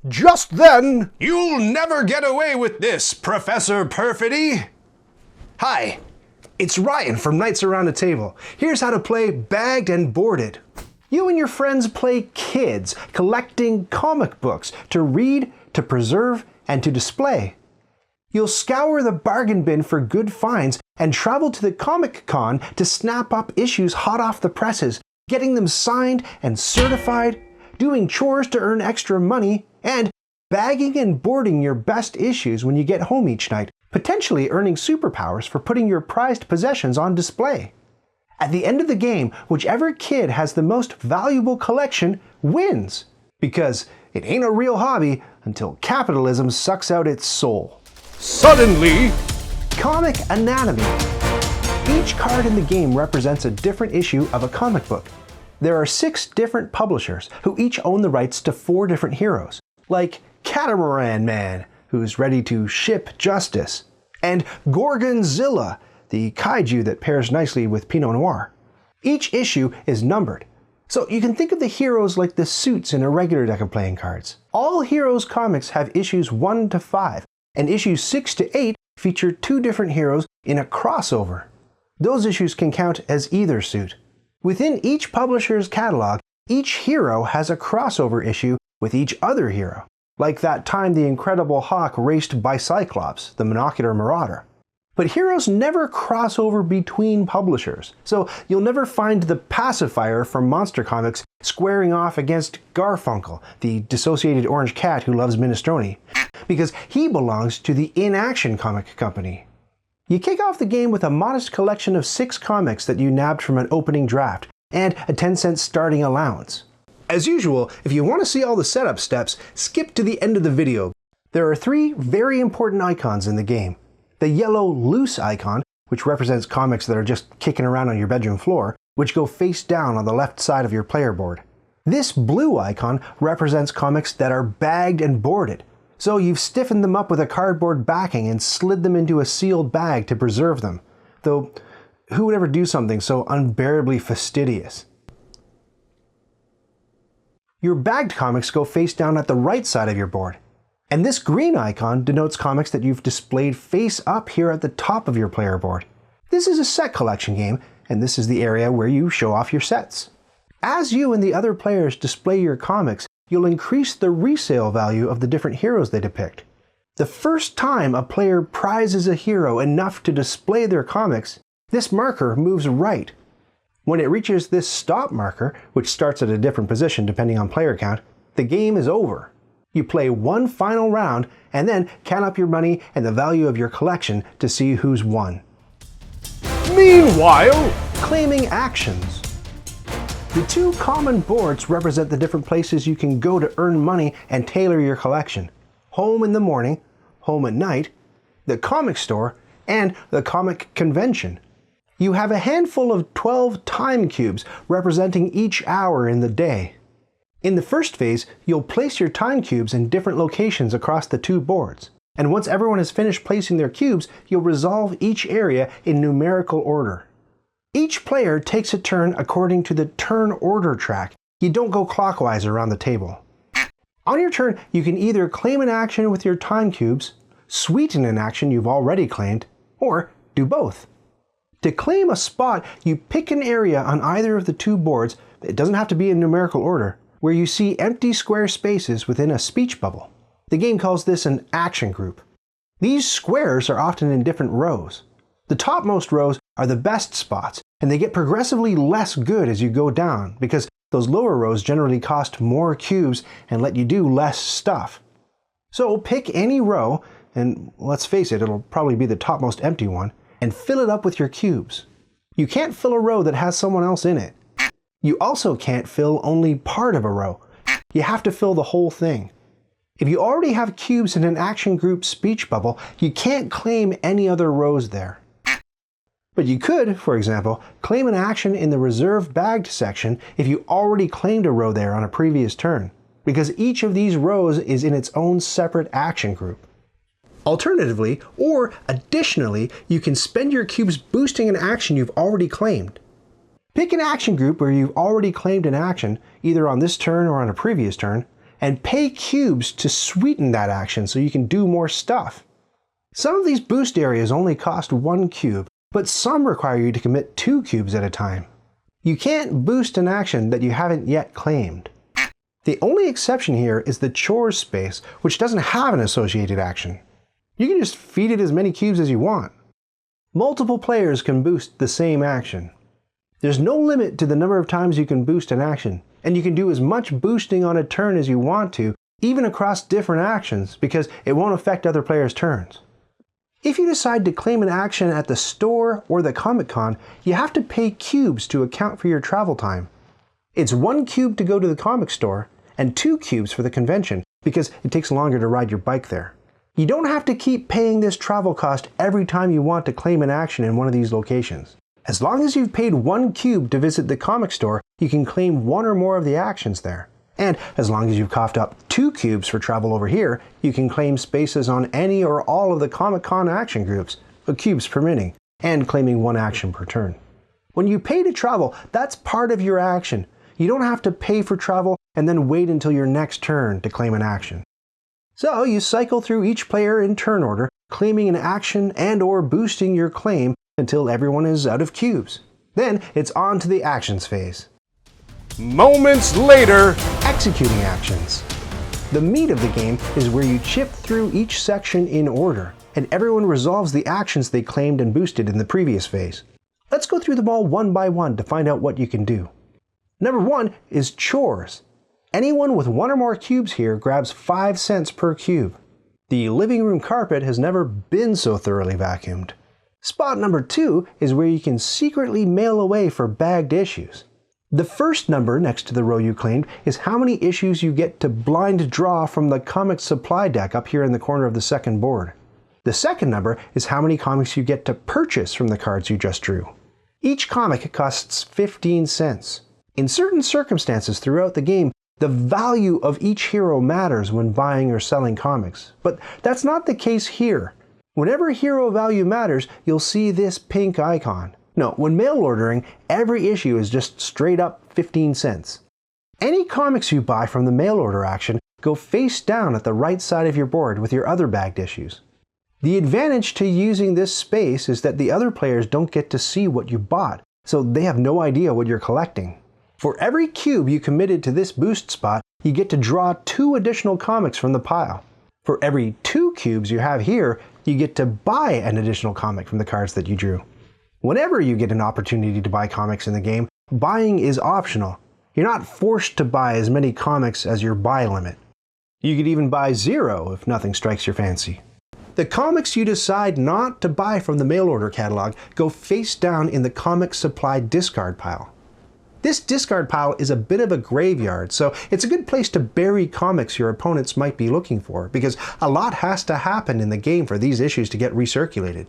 Just then, "You'll never get away with this, Professor Perfidy!" Hi, it's Ryan from Knights Around the Table. Here's how to play Bagged and Boarded. You and your friends play kids, collecting comic books to read, to preserve, and to display. You'll scour the bargain bin for good finds and travel to the Comic Con to snap up issues hot off the presses, getting them signed and certified, doing chores to earn extra money, and bagging and boarding your best issues when you get home each night, potentially earning superpowers for putting your prized possessions on display. At the end of the game, whichever kid has the most valuable collection wins, because it ain't a real hobby until capitalism sucks out its soul. Suddenly, Comic anatomy. Each card in the game represents a different issue of a comic book. There are 6 different publishers who each own the rights to 4 different heroes, like Catamaran Man, who's ready to ship justice, and Gorgonzilla, the kaiju that pairs nicely with Pinot Noir. Each issue is numbered, so you can think of the heroes like the suits in a regular deck of playing cards. All Heroes comics have issues 1 to 5, and issues 6 to 8 feature 2 different heroes in a crossover. Those issues can count as either suit. Within each publisher's catalog, each hero has a crossover issue with each other hero, like that time the Incredible Hawk raced by Cyclops, the monocular marauder. But heroes never cross over between publishers, so you'll never find the pacifier from Monster Comics squaring off against Garfunkel, the dissociated orange cat who loves minestrone, because he belongs to the In-Action Comic Company. You kick off the game with a modest collection of 6 comics that you nabbed from an opening draft, and a 10-cent starting allowance. As usual, if you want to see all the setup steps, skip to the end of the video. There are 3 very important icons in the game. The yellow loose icon, which represents comics that are just kicking around on your bedroom floor, which go face down on the left side of your player board. This blue icon represents comics that are bagged and boarded, so you've stiffened them up with a cardboard backing and slid them into a sealed bag to preserve them. Though, who would ever do something so unbearably fastidious? Your bagged comics go face down at the right side of your board. And this green icon denotes comics that you've displayed face up here at the top of your player board. This is a set collection game, and this is the area where you show off your sets. As you and the other players display your comics, you'll increase the resale value of the different heroes they depict. The first time a player prizes a hero enough to display their comics, this marker moves right. When it reaches this stop marker, which starts at a different position depending on player count, the game is over. You play one final round and then count up your money and the value of your collection to see who's won. Meanwhile, claiming actions. The 2 common boards represent the different places you can go to earn money and tailor your collection. Home in the morning, home at night, the comic store, and the comic convention. You have a handful of 12 time cubes representing each hour in the day. In the first phase, you'll place your time cubes in different locations across the 2 boards. And once everyone has finished placing their cubes, you'll resolve each area in numerical order. Each player takes a turn according to the turn order track. You don't go clockwise around the table. On your turn, you can either claim an action with your time cubes, sweeten an action you've already claimed, or do both. To claim a spot, you pick an area on either of the 2 boards, it doesn't have to be in numerical order, where you see empty square spaces within a speech bubble. The game calls this an action group. These squares are often in different rows. The topmost rows are the best spots, and they get progressively less good as you go down, because those lower rows generally cost more cubes and let you do less stuff. So pick any row, and let's face it, it'll probably be the topmost empty one, and fill it up with your cubes. You can't fill a row that has someone else in it. You also can't fill only part of a row. You have to fill the whole thing. If you already have cubes in an action group speech bubble, you can't claim any other rows there. But you could, for example, claim an action in the reserve bagged section if you already claimed a row there on a previous turn, because each of these rows is in its own separate action group. Alternatively, or additionally, you can spend your cubes boosting an action you've already claimed. Pick an action group where you've already claimed an action, either on this turn or on a previous turn, and pay cubes to sweeten that action so you can do more stuff. Some of these boost areas only cost 1 cube, but some require you to commit 2 cubes at a time. You can't boost an action that you haven't yet claimed. The only exception here is the chores space, which doesn't have an associated action. You can just feed it as many cubes as you want. Multiple players can boost the same action. There's no limit to the number of times you can boost an action, and you can do as much boosting on a turn as you want to, even across different actions, because it won't affect other players' turns. If you decide to claim an action at the store or the Comic-Con, you have to pay cubes to account for your travel time. It's 1 cube to go to the comic store, and 2 cubes for the convention, because it takes longer to ride your bike there. You don't have to keep paying this travel cost every time you want to claim an action in one of these locations. As long as you've paid 1 cube to visit the comic store, you can claim 1 or more of the actions there. And as long as you've coughed up 2 cubes for travel over here, you can claim spaces on any or all of the Comic-Con action groups, with cubes permitting, and claiming 1 action per turn. When you pay to travel, that's part of your action. You don't have to pay for travel and then wait until your next turn to claim an action. So you cycle through each player in turn order, claiming an action and or boosting your claim until everyone is out of cubes. Then it's on to the actions phase. Moments later, Executing actions. The meat of the game is where you chip through each section in order, and everyone resolves the actions they claimed and boosted in the previous phase. Let's go through them all one by one to find out what you can do. Number 1 is chores. Anyone with 1 or more cubes here grabs 5 cents per cube. The living room carpet has never been so thoroughly vacuumed. Spot number 2 is where you can secretly mail away for bagged issues. The first number next to the row you claimed is how many issues you get to blind draw from the comic supply deck up here in the corner of the second board. The second number is how many comics you get to purchase from the cards you just drew. Each comic costs 15 cents. In certain circumstances throughout the game, the value of each hero matters when buying or selling comics, but that's not the case here. Whenever hero value matters, you'll see this pink icon. No, when mail ordering, every issue is just straight up 15 cents. Any comics you buy from the mail order action go face down at the right side of your board with your other bagged issues. The advantage to using this space is that the other players don't get to see what you bought, so they have no idea what you're collecting. For every cube you committed to this boost spot, you get to draw 2 additional comics from the pile. For every 2 cubes you have here, you get to buy an additional comic from the cards that you drew. Whenever you get an opportunity to buy comics in the game, buying is optional. You're not forced to buy as many comics as your buy limit. You could even buy 0 if nothing strikes your fancy. The comics you decide not to buy from the mail order catalog go face down in the comic supply discard pile. This discard pile is a bit of a graveyard, so it's a good place to bury comics your opponents might be looking for, because a lot has to happen in the game for these issues to get recirculated.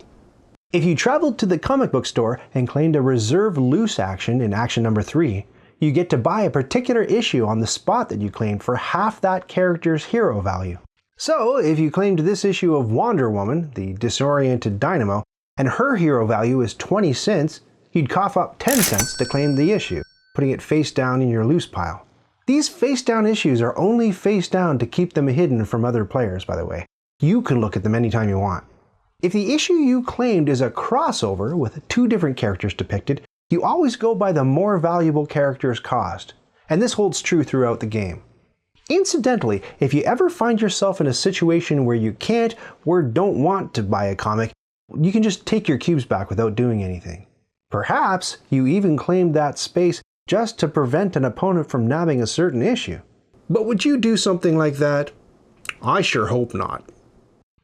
If you traveled to the comic book store and claimed a reserve loose action in action number 3, you get to buy a particular issue on the spot that you claimed for half that character's hero value. So if you claimed this issue of Wonder Woman, the disoriented Dynamo, and her hero value is 20 cents, you'd cough up 10 cents to claim the issue, putting it face down in your loose pile. These face down issues are only face down to keep them hidden from other players, by the way. You can look at them anytime you want. If the issue you claimed is a crossover with 2 different characters depicted, you always go by the more valuable character's cost, and this holds true throughout the game. Incidentally, if you ever find yourself in a situation where you can't or don't want to buy a comic, you can just take your cubes back without doing anything. Perhaps you even claimed that space just to prevent an opponent from nabbing a certain issue. But would you do something like that? I sure hope not.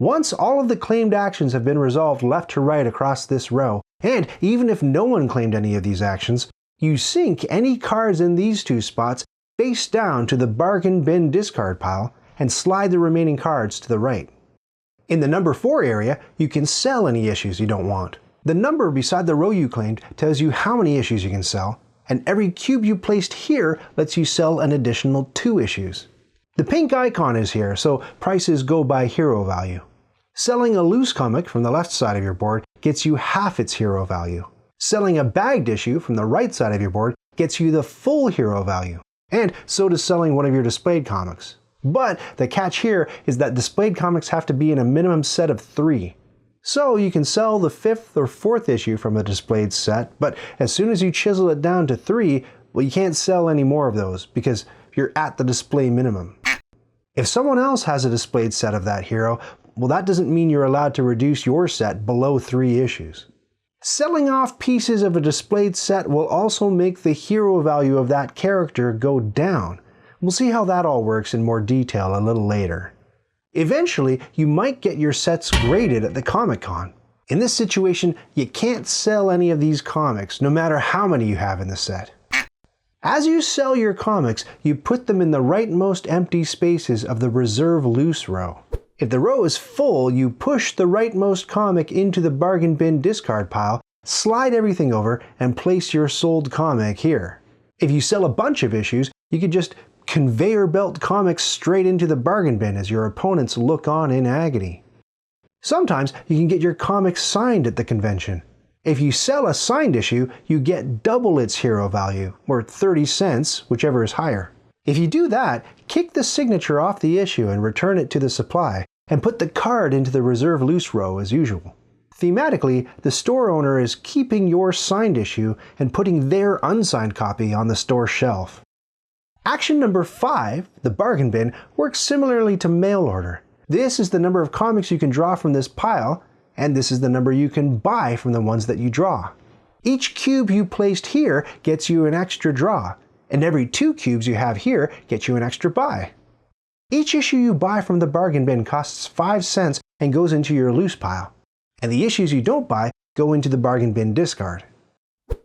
Once all of the claimed actions have been resolved left to right across this row, and even if no one claimed any of these actions, you sink any cards in these 2 spots face down to the bargain bin discard pile and slide the remaining cards to the right. In the number 4 area, you can sell any issues you don't want. The number beside the row you claimed tells you how many issues you can sell, and every cube you placed here lets you sell an additional 2 issues. The pink icon is here, so prices go by hero value. Selling a loose comic from the left side of your board gets you half its hero value. Selling a bagged issue from the right side of your board gets you the full hero value. And so does selling one of your displayed comics. But the catch here is that displayed comics have to be in a minimum set of 3. So you can sell the 5th or 4th issue from a displayed set, but as soon as you chisel it down to 3, well, you can't sell any more of those because you're at the display minimum. If someone else has a displayed set of that hero, well, that doesn't mean you're allowed to reduce your set below 3 issues. Selling off pieces of a displayed set will also make the hero value of that character go down. We'll see how that all works in more detail a little later. Eventually, you might get your sets graded at the Comic-Con. In this situation, you can't sell any of these comics, no matter how many you have in the set. As you sell your comics, you put them in the rightmost empty spaces of the Reserve Loose row. If the row is full, you push the rightmost comic into the bargain bin discard pile, slide everything over, and place your sold comic here. If you sell a bunch of issues, you could just conveyor belt comics straight into the bargain bin as your opponents look on in agony. Sometimes you can get your comics signed at the convention. If you sell a signed issue, you get double its hero value, or 30 cents, whichever is higher. If you do that, kick the signature off the issue and return it to the supply, and put the card into the Reserve Loose row as usual. Thematically, the store owner is keeping your signed issue and putting their unsigned copy on the store shelf. Action number 5, the bargain bin, works similarly to mail order. This is the number of comics you can draw from this pile, and this is the number you can buy from the ones that you draw. Each cube you placed here gets you an extra draw, and every 2 cubes you have here gets you an extra buy. Each issue you buy from the bargain bin costs 5 cents and goes into your loose pile, and the issues you don't buy go into the bargain bin discard.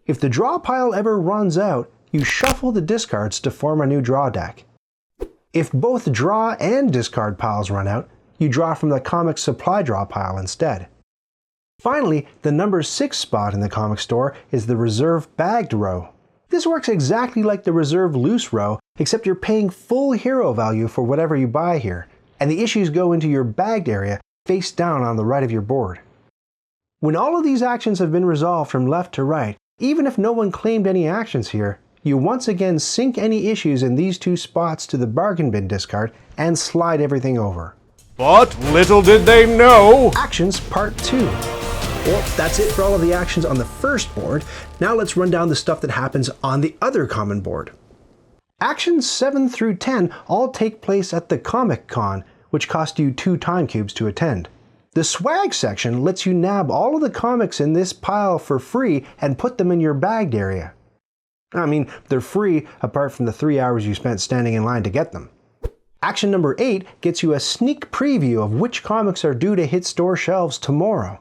If the draw pile ever runs out, you shuffle the discards to form a new draw deck. If both draw and discard piles run out, you draw from the comic supply draw pile instead. Finally, the number 6 spot in the comic store is the Reserve Bagged row. This works exactly like the Reserve Loose row, except you're paying full hero value for whatever you buy here, and the issues go into your bagged area face down on the right of your board. When all of these actions have been resolved from left to right, even if no one claimed any actions here, you once again sink any issues in these 2 spots to the bargain bin discard and slide everything over. But little did they know! Actions Part 2. Well, that's it for all of the actions on the first board. Now let's run down the stuff that happens on the other common board. Actions 7 through 10 all take place at the Comic-Con, which cost you 2 time cubes to attend. The swag section lets you nab all of the comics in this pile for free and put them in your bagged area. I mean, they're free apart from the 3 hours you spent standing in line to get them. Action number 8 gets you a sneak preview of which comics are due to hit store shelves tomorrow.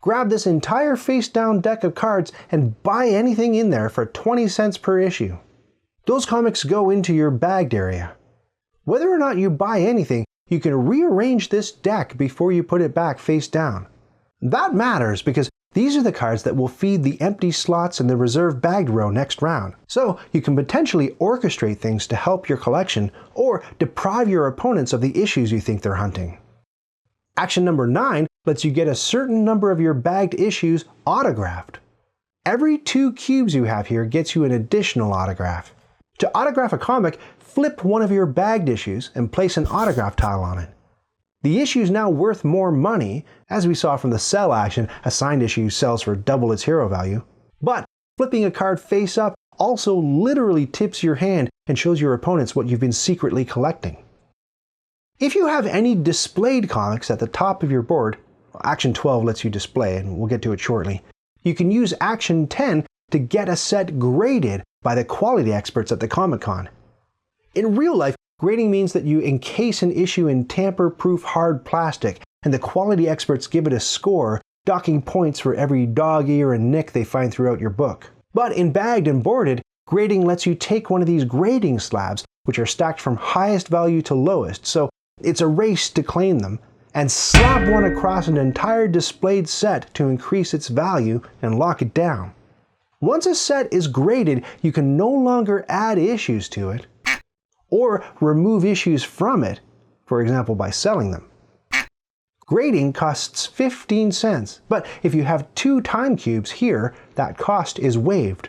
Grab this entire face-down deck of cards and buy anything in there for 20 cents per issue. Those comics go into your bagged area. Whether or not you buy anything, you can rearrange this deck before you put it back face down. That matters because these are the cards that will feed the empty slots in the Reserve Bagged row next round, so you can potentially orchestrate things to help your collection or deprive your opponents of the issues you think they're hunting. Action number 9 lets you get a certain number of your bagged issues autographed. Every 2 cubes you have here gets you an additional autograph. To autograph a comic, flip one of your bagged issues and place an autograph tile on it. The issue is now worth more money. As we saw from the sell action, a signed issue sells for double its hero value. But flipping a card face up also literally tips your hand and shows your opponents what you've been secretly collecting. If you have any displayed comics at the top of your board, Action 12 lets you display, and we'll get to it shortly, you can use Action 10 to get a set graded by the quality experts at the Comic-Con. In real life, grading means that you encase an issue in tamper-proof hard plastic, and the quality experts give it a score, docking points for every dog ear and nick they find throughout your book. But in bagged and boarded, grading lets you take one of these grading slabs, which are stacked from highest value to lowest, so it's a race to claim them, and slap one across an entire displayed set to increase its value and lock it down. Once a set is graded, you can no longer add issues to it, or remove issues from it, for example by selling them. Grading costs 15 cents, but if you have 2 time cubes here, that cost is waived.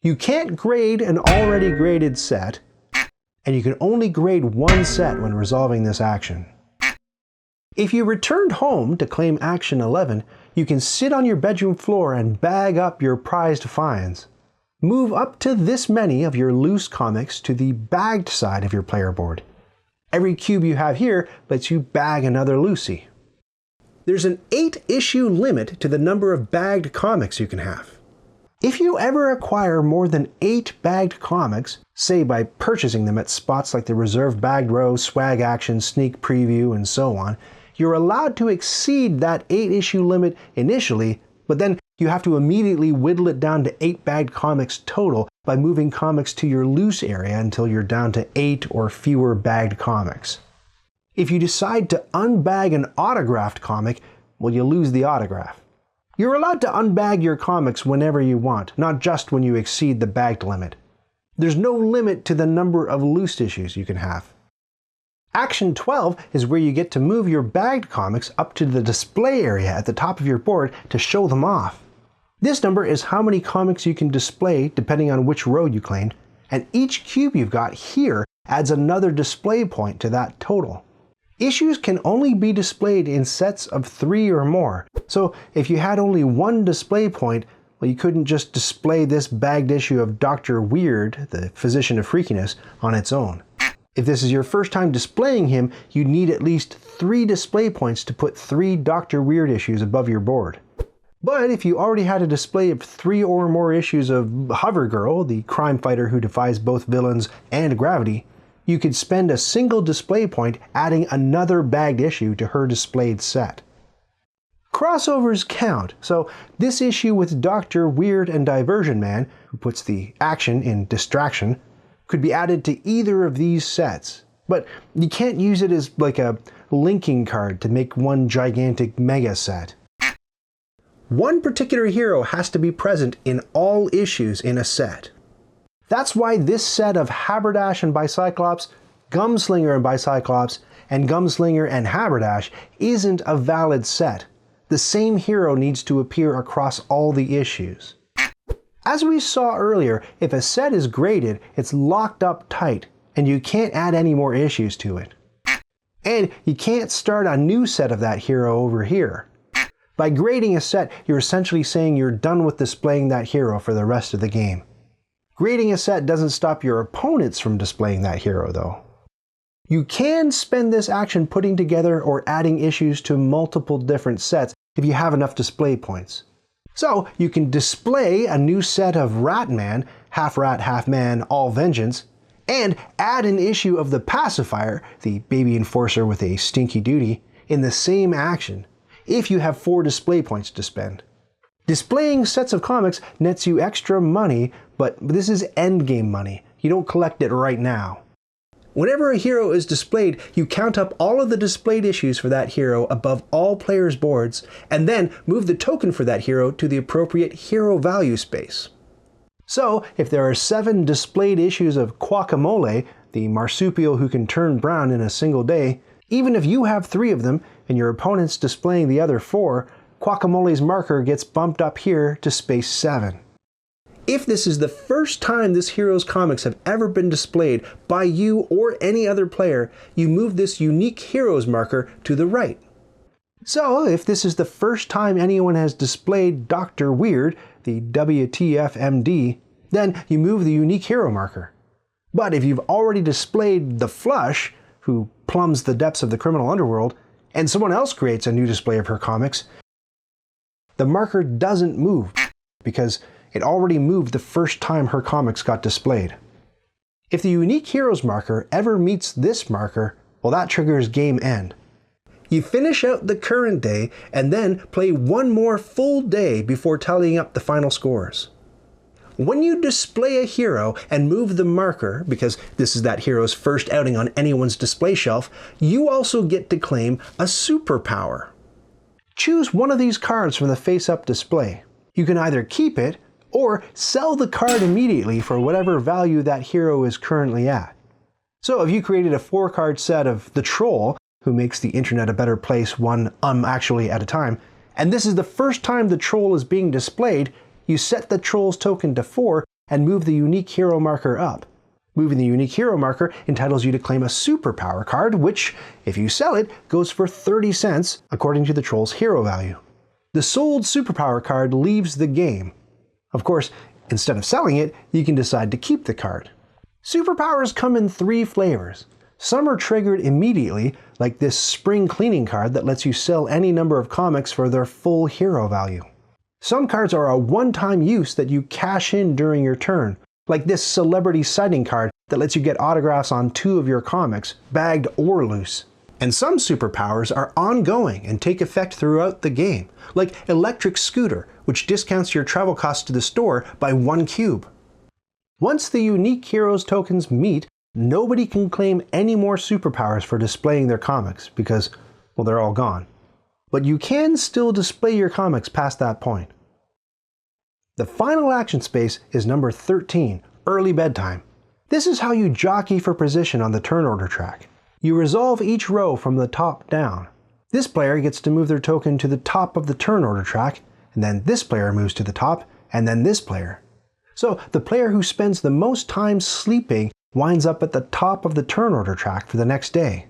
You can't grade an already graded set, and you can only grade one set when resolving this action. If you returned home to claim action 11, you can sit on your bedroom floor and bag up your prized finds. Move up to this many of your loose comics to the bagged side of your player board. Every cube you have here lets you bag another Lucy. There's an 8-issue limit to the number of bagged comics you can have. If you ever acquire more than 8 bagged comics, say by purchasing them at spots like the Reserve Bagged Row, Swag Action, Sneak Preview, and so on, you're allowed to exceed that 8-issue limit initially, but then you have to immediately whittle it down to 8 bagged comics total by moving comics to your loose area until you're down to 8 or fewer bagged comics. If you decide to unbag an autographed comic, well, you lose the autograph. You're allowed to unbag your comics whenever you want, not just when you exceed the bagged limit. There's no limit to the number of loose issues you can have. Action 12 is where you get to move your bagged comics up to the display area at the top of your board to show them off. This number is how many comics you can display depending on which row you claimed, and each cube you've got here adds another display point to that total. Issues can only be displayed in sets of 3 or more, so if you had only one display point, well, you couldn't just display this bagged issue of Dr. Weird, the Physician of Freakiness, on its own. If this is your first time displaying him, you need at least 3 display points to put 3 Dr. Weird issues above your board. But if you already had a display of 3 or more issues of Hover Girl, the crime fighter who defies both villains and gravity, you could spend a single display point adding another bagged issue to her displayed set. Crossovers count, so this issue with Dr. Weird and Diversion Man, who puts the action in distraction, could be added to either of these sets, but you can't use it as like a linking card to make one gigantic mega set. One particular hero has to be present in all issues in a set. That's why this set of Haberdash and Bicyclops, Gumslinger and Bicyclops, and Gumslinger and Haberdash isn't a valid set. The same hero needs to appear across all the issues. As we saw earlier, if a set is graded, it's locked up tight, and you can't add any more issues to it. And you can't start a new set of that hero over here. By grading a set, you're essentially saying you're done with displaying that hero for the rest of the game. Grading a set doesn't stop your opponents from displaying that hero, though. You can spend this action putting together or adding issues to multiple different sets if you have enough display points. So you can display a new set of Ratman, half rat, half man, all vengeance, and add an issue of the Pacifier, the baby enforcer with a stinky duty, in the same action, if you have 4 display points to spend. Displaying sets of comics nets you extra money, but this is endgame money. You don't collect it right now. Whenever a hero is displayed, you count up all of the displayed issues for that hero above all players' boards, and then move the token for that hero to the appropriate hero value space. So, if there are 7 displayed issues of Guacamole, the marsupial who can turn brown in a single day, even if you have 3 of them and your opponent's displaying the other 4, Guacamole's marker gets bumped up here to space 7. If this is the first time this hero's comics have ever been displayed by you or any other player, you move this unique hero's marker to the right. So, if this is the first time anyone has displayed Dr. Weird, the WTF-MD, then you move the unique hero marker. But if you've already displayed the Flush, who plumbs the depths of the criminal underworld, and someone else creates a new display of her comics, the marker doesn't move, because it already moved the first time her comics got displayed. If the unique heroes marker ever meets this marker, well, that triggers game end. You finish out the current day and then play one more full day before tallying up the final scores. When you display a hero and move the marker, because this is that hero's first outing on anyone's display shelf, you also get to claim a superpower. Choose one of these cards from the face-up display. You can either keep it or sell the card immediately for whatever value that hero is currently at. So if you created a 4-card set of the Troll, who makes the internet a better place one actually at a time, and this is the first time the Troll is being displayed, you set the Troll's token to 4 and move the unique hero marker up. Moving the unique hero marker entitles you to claim a superpower card, which, if you sell it, goes for 30 cents according to the troll's hero value. The sold superpower card leaves the game. Of course, instead of selling it, you can decide to keep the card. Superpowers come in 3 flavors. Some are triggered immediately, like this spring cleaning card that lets you sell any number of comics for their full hero value. Some cards are a one-time use that you cash in during your turn, like this celebrity sighting card that lets you get autographs on 2 of your comics, bagged or loose. And some superpowers are ongoing and take effect throughout the game, like Electric Scooter, which discounts your travel costs to the store by 1 cube. Once the unique heroes tokens meet, nobody can claim any more superpowers for displaying their comics because, well, they're all gone. But you can still display your comics past that point. The final action space is number 13, Early Bedtime. This is how you jockey for position on the turn order track. You resolve each row from the top down. This player gets to move their token to the top of the turn order track, and then this player moves to the top, and then this player. So the player who spends the most time sleeping winds up at the top of the turn order track for the next day.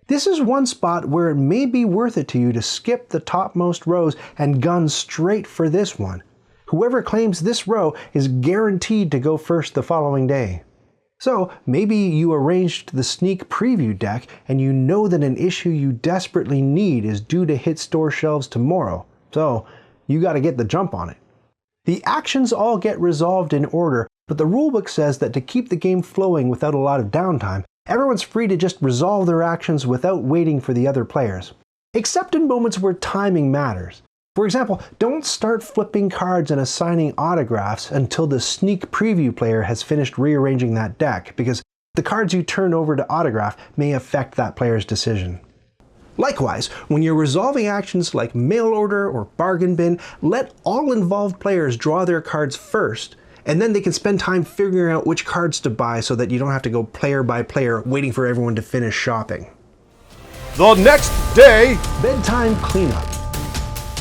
This is one spot where it may be worth it to you to skip the topmost rows and gun straight for this one. Whoever claims this row is guaranteed to go first the following day. So maybe you arranged the sneak preview deck and you know that an issue you desperately need is due to hit store shelves tomorrow, so you gotta get the jump on it. The actions all get resolved in order, but the rulebook says that to keep the game flowing without a lot of downtime, everyone's free to just resolve their actions without waiting for the other players. Except in moments where timing matters. For example, don't start flipping cards and assigning autographs until the sneak preview player has finished rearranging that deck, because the cards you turn over to autograph may affect that player's decision. Likewise, when you're resolving actions like mail order or bargain bin, let all involved players draw their cards first, and then they can spend time figuring out which cards to buy so that you don't have to go player by player waiting for everyone to finish shopping. The next day, Bedtime Cleanup.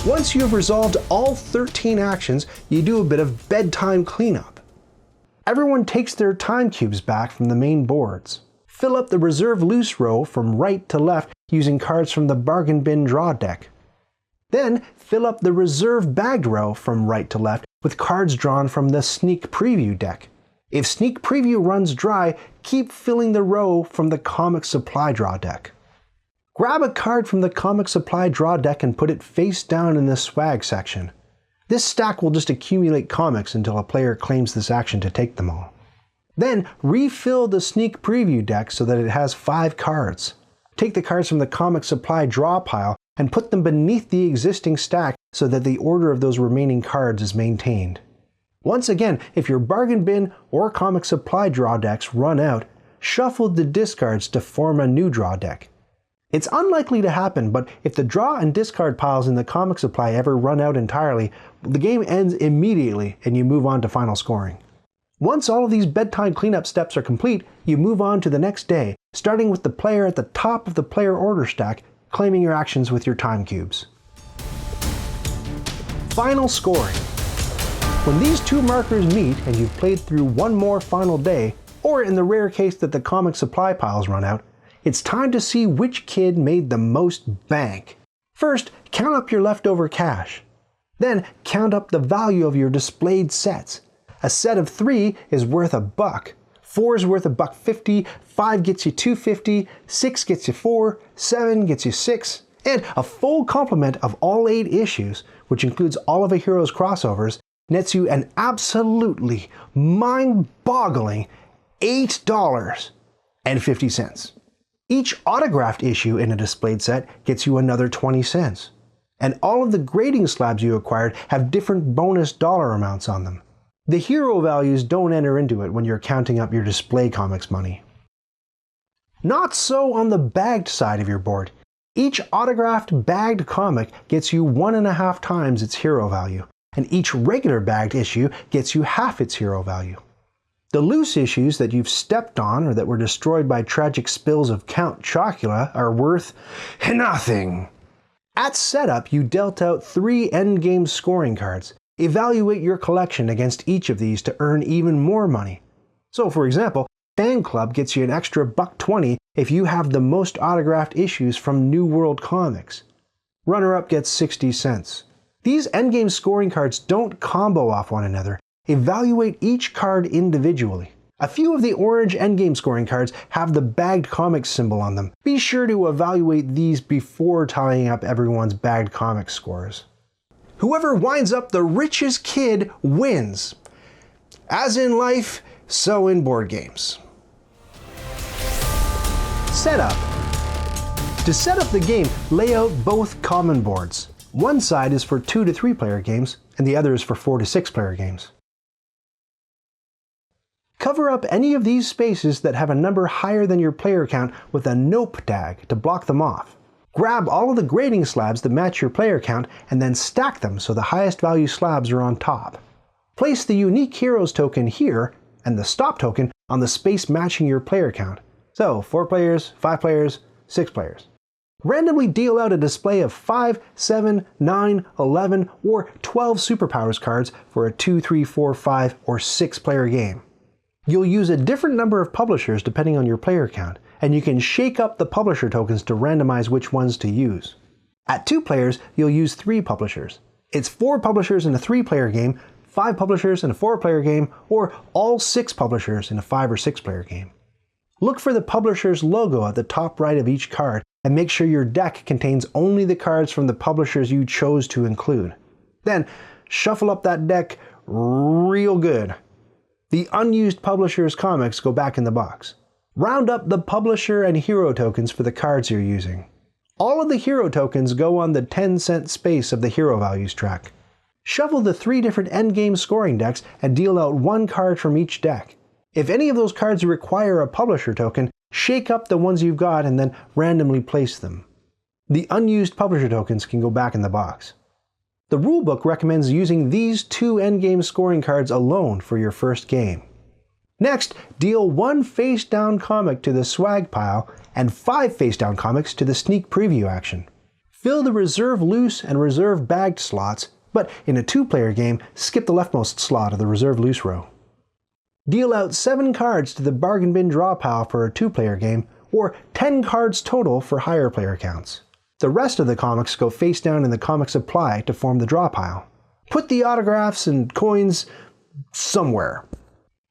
Once you have resolved all 13 actions, you do a bit of bedtime cleanup. Everyone takes their time cubes back from the main boards. Fill up the reserve loose row from right to left using cards from the bargain bin draw deck. Then fill up the reserve bagged row from right to left with cards drawn from the sneak preview deck. If sneak preview runs dry, keep filling the row from the comic supply draw deck. Grab a card from the comic supply draw deck and put it face down in the swag section. This stack will just accumulate comics until a player claims this action to take them all. Then refill the sneak preview deck so that it has 5 cards. Take the cards from the comic supply draw pile and put them beneath the existing stack so that the order of those remaining cards is maintained. Once again, if your bargain bin or comic supply draw decks run out, shuffle the discards to form a new draw deck. It's unlikely to happen, but if the draw and discard piles in the comic supply ever run out entirely, the game ends immediately and you move on to final scoring. Once all of these bedtime cleanup steps are complete, you move on to the next day, starting with the player at the top of the player order stack, claiming your actions with your time cubes. Final scoring. When these 2 markers meet and you've played through one more final day, or in the rare case that the comic supply piles run out, it's time to see which kid made the most bank. First, count up your leftover cash. Then, count up the value of your displayed sets. A set of 3 is worth $1. 4 is worth $1.50, 5 gets you $2.50, 6 gets you 4, 7 gets you 6, and a full complement of all 8 issues, which includes all of a hero's crossovers, nets you an absolutely mind-boggling $8.50. Each autographed issue in a displayed set gets you another 20 cents. And all of the grading slabs you acquired have different bonus dollar amounts on them. The hero values don't enter into it when you're counting up your display comics money. Not so on the bagged side of your board. Each autographed bagged comic gets you 1.5 times its hero value, and each regular bagged issue gets you half its hero value. The loose issues that you've stepped on or that were destroyed by tragic spills of Count Chocula are worth nothing. At setup, you dealt out 3 endgame scoring cards. Evaluate your collection against each of these to earn even more money. So, for example, fan club gets you an extra $1.20 if you have the most autographed issues from New World Comics. Runner-up gets 60 cents. These endgame scoring cards don't combo off one another. Evaluate each card individually. A few of the orange endgame scoring cards have the bagged comics symbol on them. Be sure to evaluate these before tallying up everyone's bagged comics scores. Whoever winds up the richest kid wins. As in life, so in board games. Setup. To set up the game, lay out both common boards. One side is for 2 to 3 player games, and the other is for 4 to 6 player games. Cover up any of these spaces that have a number higher than your player count with a nope tag to block them off. Grab all of the grading slabs that match your player count and then stack them so the highest value slabs are on top. Place the unique heroes token here and the stop token on the space matching your player count. So 4 players, 5 players, 6 players. Randomly deal out a display of 5, 7, 9, 11, or 12 superpowers cards for a 2, 3, 4, 5, or 6 player game. You'll use a different number of publishers depending on your player count, and you can shake up the publisher tokens to randomize which ones to use. At 2 players, you'll use 3 publishers. It's 4 publishers in a 3-player game, 5 publishers in a 4-player game, or all 6 publishers in a 5 or 6-player game. Look for the publisher's logo at the top right of each card, and make sure your deck contains only the cards from the publishers you chose to include. Then, shuffle up that deck real good. The unused publisher's comics go back in the box. Round up the publisher and hero tokens for the cards you're using. All of the hero tokens go on the 10-cent space of the hero values track. Shuffle the 3 different endgame scoring decks and deal out 1 card from each deck. If any of those cards require a publisher token, shake up the ones you've got and then randomly place them. The unused publisher tokens can go back in the box. The rulebook recommends using these 2 endgame scoring cards alone for your first game. Next, deal 1 face-down comic to the swag pile and 5 face-down comics to the sneak preview action. Fill the reserve loose and reserve bagged slots, but in a 2-player game, skip the leftmost slot of the reserve loose row. Deal out 7 cards to the bargain bin draw pile for a 2-player game, or 10 cards total for higher player counts. The rest of the comics go face down in the comic supply to form the draw pile. Put the autographs and coins somewhere.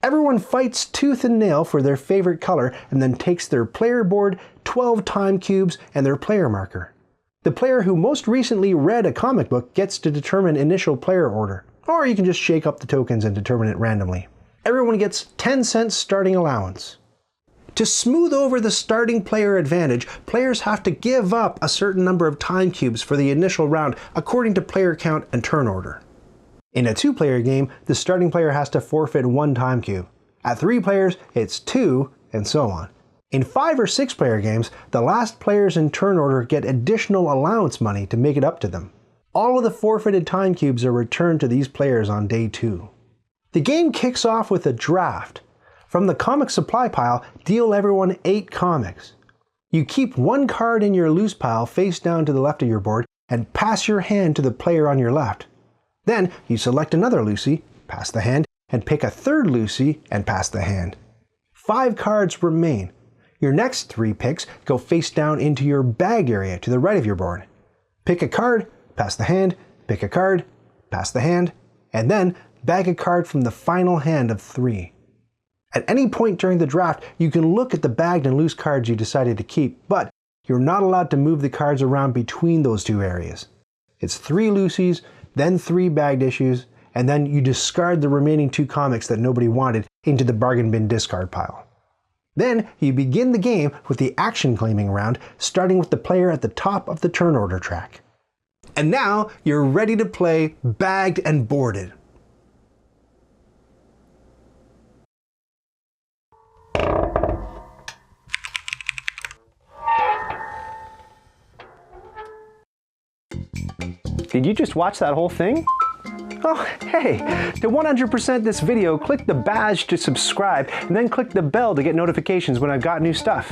Everyone fights tooth and nail for their favorite color and then takes their player board, 12 time cubes, and their player marker. The player who most recently read a comic book gets to determine initial player order, or you can just shake up the tokens and determine it randomly. Everyone gets 10 cents starting allowance. To smooth over the starting player advantage, players have to give up a certain number of time cubes for the initial round according to player count and turn order. In a 2-player game, the starting player has to forfeit 1 time cube. At 3 players, it's 2, and so on. In 5 or 6-player games, the last players in turn order get additional allowance money to make it up to them. All of the forfeited time cubes are returned to these players on day 2. The game kicks off with a draft. From the comic supply pile, deal everyone 8 comics. You keep 1 card in your loose pile face down to the left of your board and pass your hand to the player on your left. Then you select another Lucy, pass the hand, and pick a 3rd Lucy and pass the hand. 5 cards remain. Your next 3 picks go face down into your bag area to the right of your board. Pick a card, pass the hand, pick a card, pass the hand, and then bag a card from the final hand of 3. At any point during the draft, you can look at the bagged and loose cards you decided to keep, but you're not allowed to move the cards around between those 2 areas. It's 3 Lucies, then 3 bagged issues, and then you discard the remaining 2 comics that nobody wanted into the bargain bin discard pile. Then you begin the game with the action claiming round, starting with the player at the top of the turn order track. And now you're ready to play Bagged and Boarded. Did you just watch that whole thing? Oh, hey, to 100% this video, click the badge to subscribe and then click the bell to get notifications when I've got new stuff.